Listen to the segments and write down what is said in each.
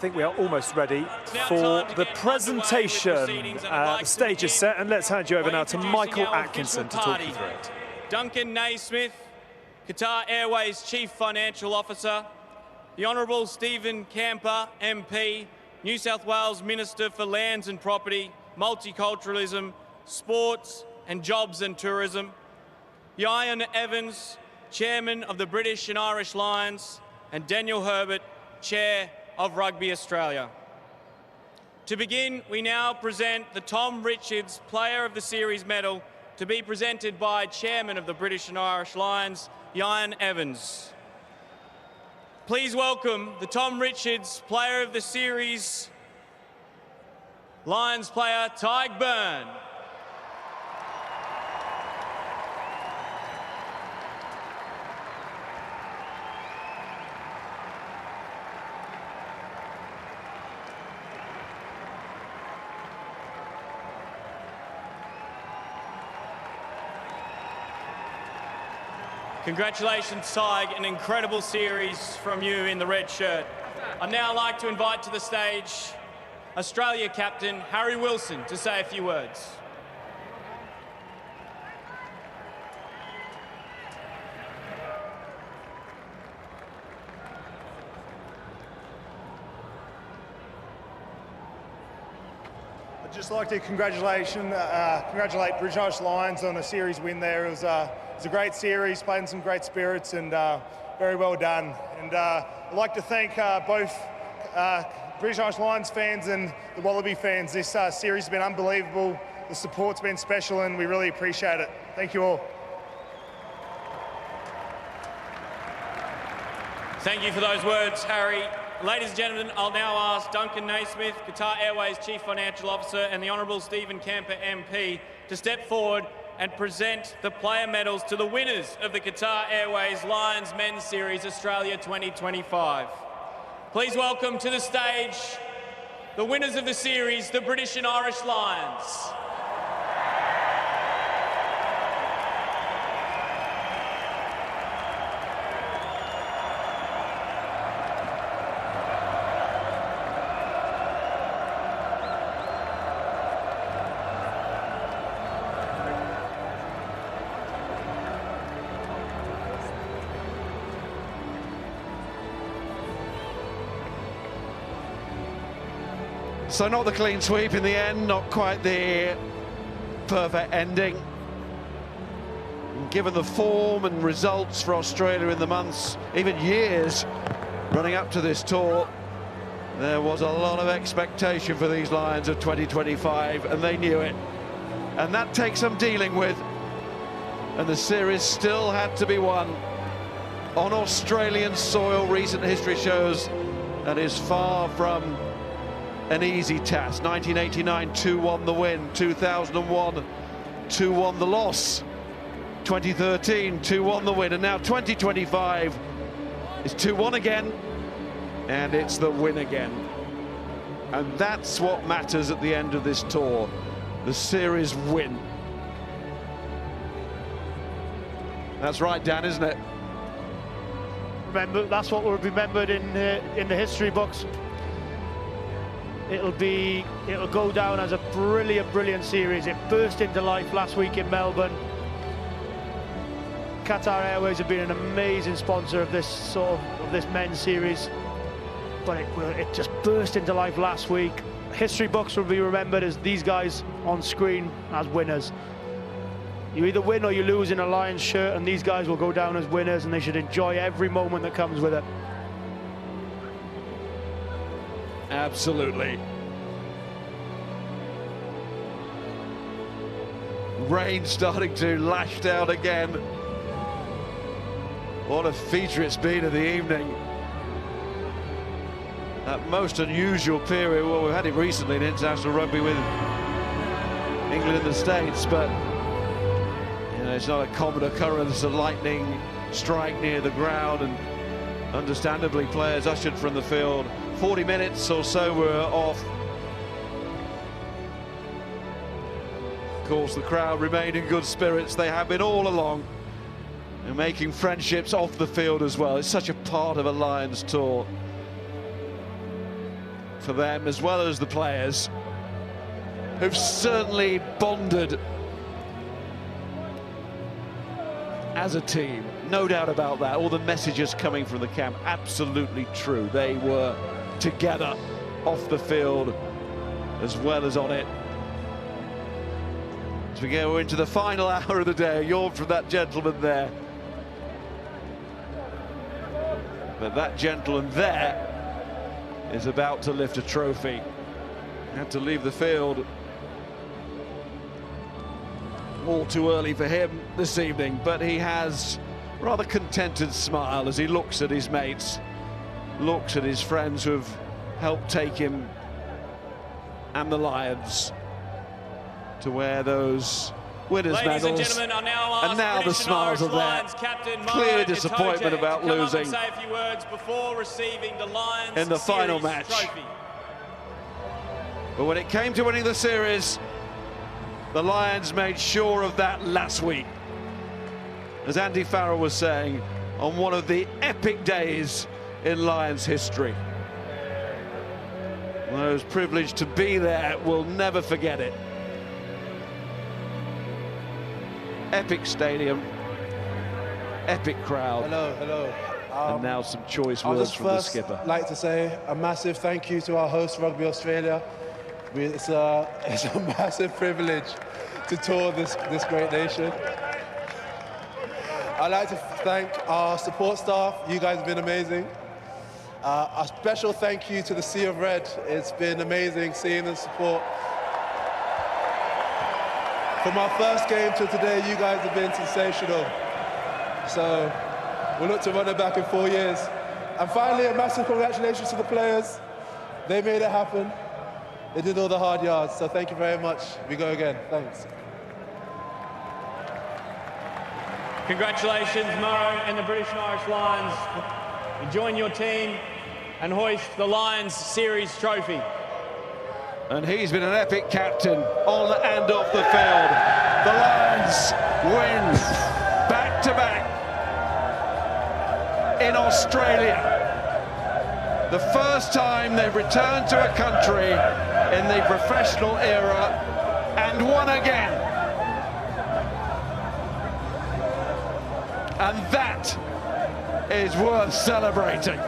I think we are almost ready for the presentation. The stage is set, and let's hand you over now to Michael Atkinson to talk you through it. Duncan Naismith, Qatar Airways Chief Financial Officer, the Honourable Stephen Camper, MP, New South Wales Minister for Lands and Property, Multiculturalism, Sports and Jobs and Tourism, Ieuan Evans, Chairman of the British and Irish Lions, and Daniel Herbert, Chair of Rugby Australia. To begin, we now present the Tom Richards Player of the Series medal, to be presented by Chairman of the British and Irish Lions, Ieuan Evans. Please welcome the Tom Richards Player of the Series Lions player, Tadhg Beirne. Congratulations, Tadhg, an incredible series from you in the red shirt. I'd now like to invite to the stage Australia captain Harry Wilson to say a few words. I'd just like to congratulate British Irish Lions on a series win there. It was a great series, played in some great spirits, and very well done. And I'd like to thank both British Irish Lions fans and the Wallaby fans. This series has been unbelievable. The support's been special, and we really appreciate it. Thank you all. Thank you for those words, Harry. Ladies and gentlemen, I'll now ask Duncan Naismith, Qatar Airways Chief Financial Officer, and the Honourable Stephen Camper, MP, to step forward and present the player medals to the winners of the Qatar Airways Lions Men's Series Australia 2025. Please welcome to the stage the winners of the series, the British and Irish Lions. So not the clean sweep in the end, not quite the perfect ending. Given the form and results for Australia in the months, even years, running up to this tour, there was a lot of expectation for these Lions of 2025, and they knew it. And that takes some dealing with. And the series still had to be won on Australian soil. Recent history shows that is far from an easy task. 1989, 2-1 the win. 2001, 2-1 the loss. 2013, 2-1 the win. And now 2025 is 2-1 again, and it's the win again. And that's what matters at the end of this tour, the series win. That's right, Dan, isn't it? Remember, that's what will be remembered in the history books. It'll go down as a brilliant series. It burst into life last week in Melbourne. Qatar Airways have been an amazing sponsor of this this men's series, but it just burst into life last week. History books will be remembered as these guys on screen as winners. You either win or you lose in a Lions shirt, and these guys will go down as winners, and they should enjoy every moment that comes with it. Absolutely. Rain starting to lash down again. What a feature it's been of the evening. That most unusual period. Well, we've had it recently in international rugby with England and the States, but you know, it's not a common occurrence, a lightning strike near the ground, and understandably players ushered from the field. 40 minutes or so were off. Of course, the crowd remained in good spirits. They have been all along. and making friendships off the field as well. It's such a part of a Lions tour. for them, as well as the players, who've certainly bonded as a team. No doubt about that. All the messages coming from the camp, absolutely true. They were together off the field as well as on it. As we go into the final hour of the day, a yawn from that gentleman there. But that gentleman there is about to lift a trophy. Had to leave the field all too early for him this evening, but he has a rather contented smile as he looks at his mates, looks at his friends who have helped take him and the Lions to wear those winners' medals. Ladies and gentlemen, and now the smiles of that clear disappointment about losing say a few words before receiving the Lions in the final series match. Trophy. But when it came to winning the series, the Lions made sure of that last week. As Andy Farrell was saying, on one of the epic days in Lions history. Those privileged to be there will never forget it. Epic stadium, epic crowd. Hello. And now some choice words from the skipper. I'd like to say a massive thank you to our host, Rugby Australia. It's a massive privilege to tour this great nation. I'd like to thank our support staff. You guys have been amazing. A special thank you to the Sea of Red. It's been amazing seeing the support. From our first game to today, you guys have been sensational. So we'll look to run it back in 4 years. And finally, a massive congratulations to the players. They made it happen. They did all the hard yards, so thank you very much. We go again. Thanks. Congratulations, Murrow and the British and Irish Lions. You join your team and hoist the Lions Series Trophy. And he's been an epic captain on and off the field. The Lions win back-to-back in Australia. The first time they've returned to a country in the professional era and won again. And that is worth celebrating.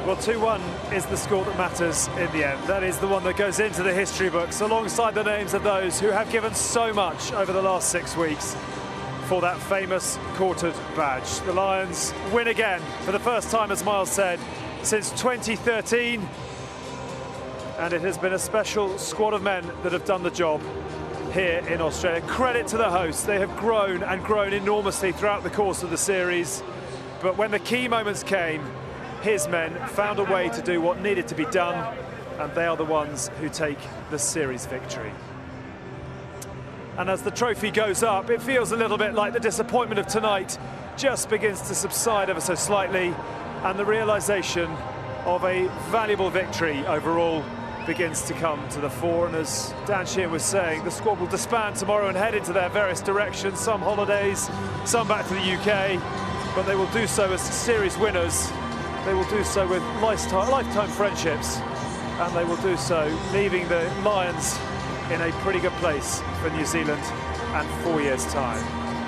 Well, 2-1 is the score that matters in the end. That is the one that goes into the history books alongside the names of those who have given so much over the last 6 weeks for that famous quartered badge. The Lions win again for the first time, as Miles said, since 2013. And it has been a special squad of men that have done the job here in Australia. Credit to the hosts. They have grown and grown enormously throughout the course of the series. But when the key moments came, his men found a way to do what needed to be done, and they are the ones who take the series victory. And as the trophy goes up, it feels a little bit like the disappointment of tonight just begins to subside ever so slightly, and the realization of a valuable victory overall begins to come to the fore. And as Dan Sheehan was saying, the squad will disband tomorrow and head into their various directions, some holidays, some back to the UK, but they will do so as series winners. They will do so with lifetime friendships, and they will do so leaving the Lions in a pretty good place for New Zealand and 4 years' time.